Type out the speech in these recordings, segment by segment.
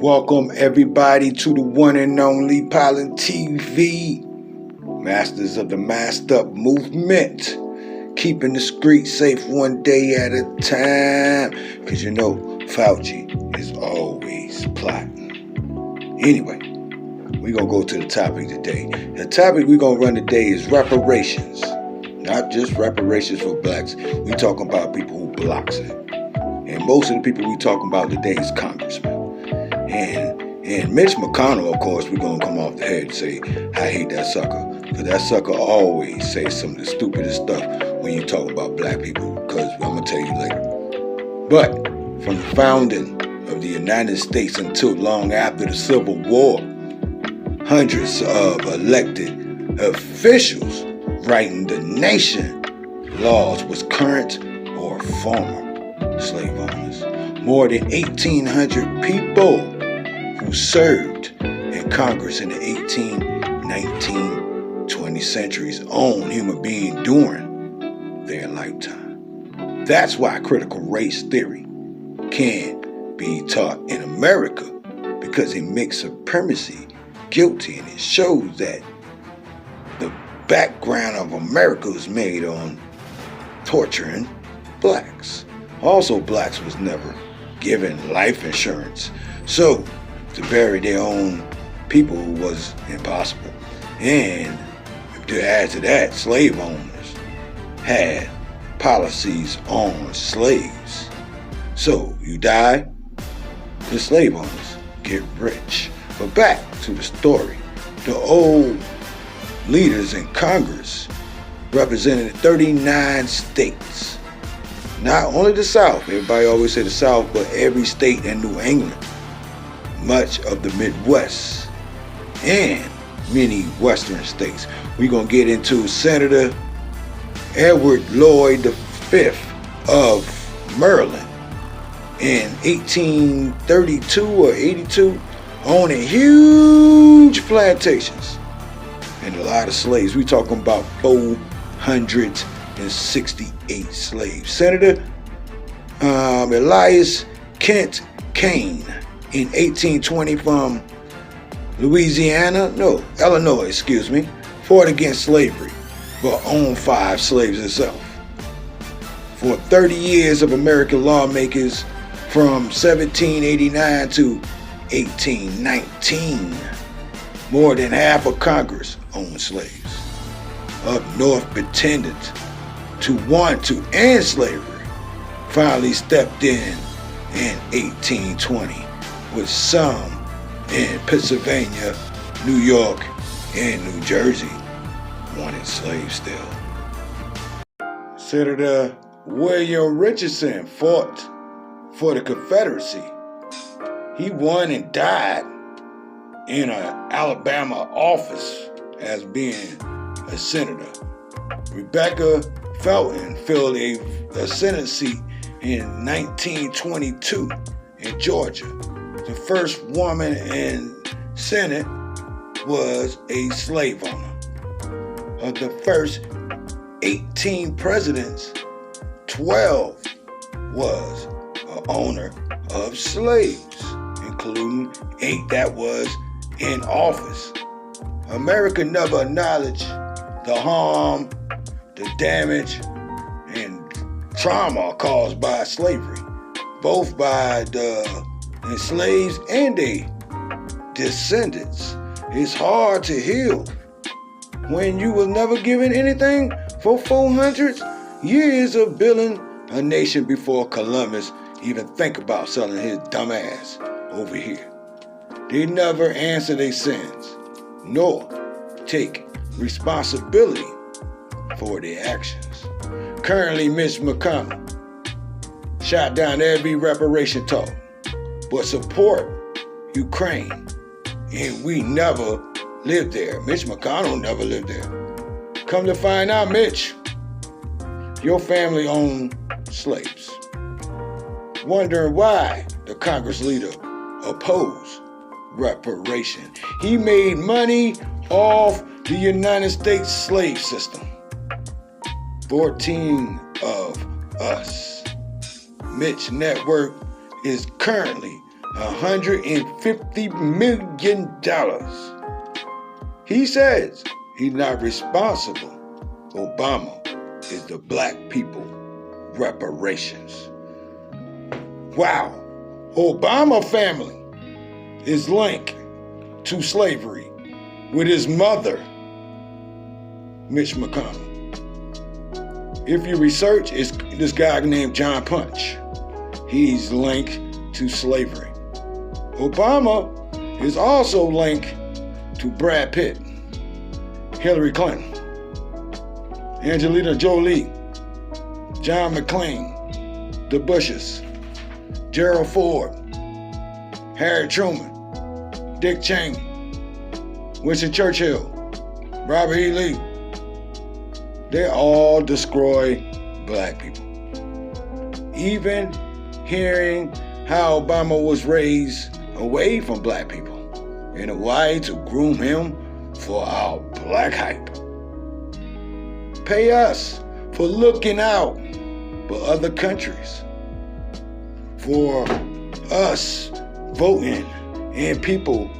Welcome everybody to the one and only POLLINS TV, masters of the masked up movement, keeping the streets safe one day at a time, because you know Fauci is always plotting. Anyway, we're going to go to the topic today. The topic we're going to run today is reparations. Not just reparations for blacks. We're talking about people who blocks it. And most of the people we're talking about today is congressmen. And Mich McConnell, of course, we're going to come off the head and say, I hate that sucker. Because that sucker always says some of the stupidest stuff when you talk about black people. Because I'm going to tell you later. But from the founding of the United States until long after the Civil War, hundreds of elected officials writing the nation laws was current or former slave owners. More than 1,800 people who served in Congress in the 18, 19, 20 centuries owned human beings during their lifetime. That's why critical race theory can be taught in America, because it makes supremacy guilty, and it shows that the background of America was made on torturing blacks. Also, blacks was never given life insurance, so to bury their own people was impossible. And to add to that, slave owners had policies on slaves. So you die, the slave owners get rich. But back to the story. The old leaders in Congress represented 39 states. Not only the South, everybody always say the South, but every state in New England, much of the Midwest, and many Western states. We're going to get into Senator Edward Lloyd V of Maryland in 1832 or 82, owning huge plantations and a lot of slaves. We're talking about 468 slaves. Senator Elias Kent Kane in 1820 from Illinois, fought against slavery, but owned 5 slaves himself. For 30 years of American lawmakers from 1789 to 1819, more than half of Congress owned slaves. Up north pretended to want to end slavery, finally stepped in 1820, with some in Pennsylvania, New York, and New Jersey wanted slaves still. Senator William Richardson fought for the Confederacy. He won and died in an Alabama office as being a senator. Rebecca Felton filled a Senate seat in 1922 in Georgia. The first woman in Senate was a slave owner. Of the first 18 presidents, 12 was an owner of slaves, including 8 that was in office. America never acknowledged the harm, the damage, and trauma caused by slavery, both by the enslaved and their descendants. It's hard to heal when you was never given anything for 400 years of building a nation before Columbus even think about selling his dumb ass over here. They never answer their sins, nor take responsibility for their actions. Currently, Mich McConnell shot down every reparation talk, but support Ukraine, and we never lived there. Mich McConnell never lived there. Come to find out, Mich, your family owned slaves. Wondering why the Congress leader opposed reparation. He made money off the United States slave system. 14 of us. Mich net worth is currently $150 million. He says he's not responsible. Obama is the black people reparations. Wow. Obama family is linked to slavery with his mother, Mich McConnell. If you research, it's this guy named John Punch. He's linked to slavery. Obama is also linked to Brad Pitt, Hillary Clinton, Angelina Jolie, John McCain, the Bushes, Gerald Ford, Harry Truman, Dick Cheney, Winston Churchill, Robert E. Lee. They all destroy black people. Even hearing how Obama was raised away from black people in a way to groom him for our black hype. Pay us for looking out for other countries, for us voting in people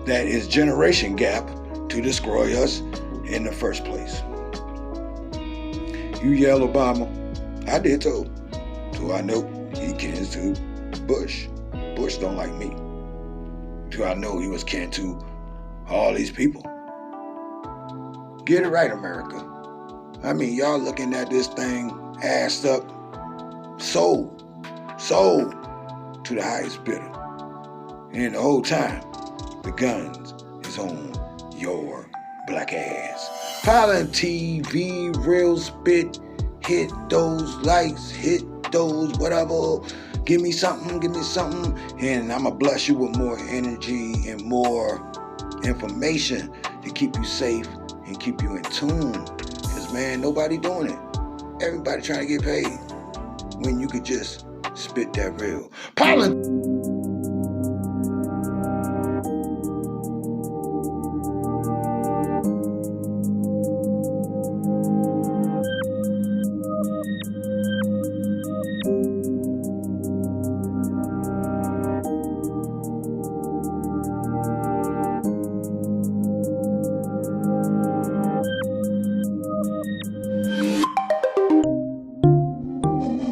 that is generation gap to destroy us in the first place. You yell Obama, I did too. Do I know he kin to Bush? Bush don't like me. Do I know he was kin to all these people? Get it right, America. I mean, y'all looking at this thing assed up, sold to the highest bidder. And the whole time, the guns is on your black ass. Pollins TV, real spit, hit those likes, hit those whatever. Give me something, and I'ma bless you with more energy and more information to keep you safe and keep you in tune. Cause man, nobody doing it. Everybody trying to get paid when you could just spit that real. Pollins.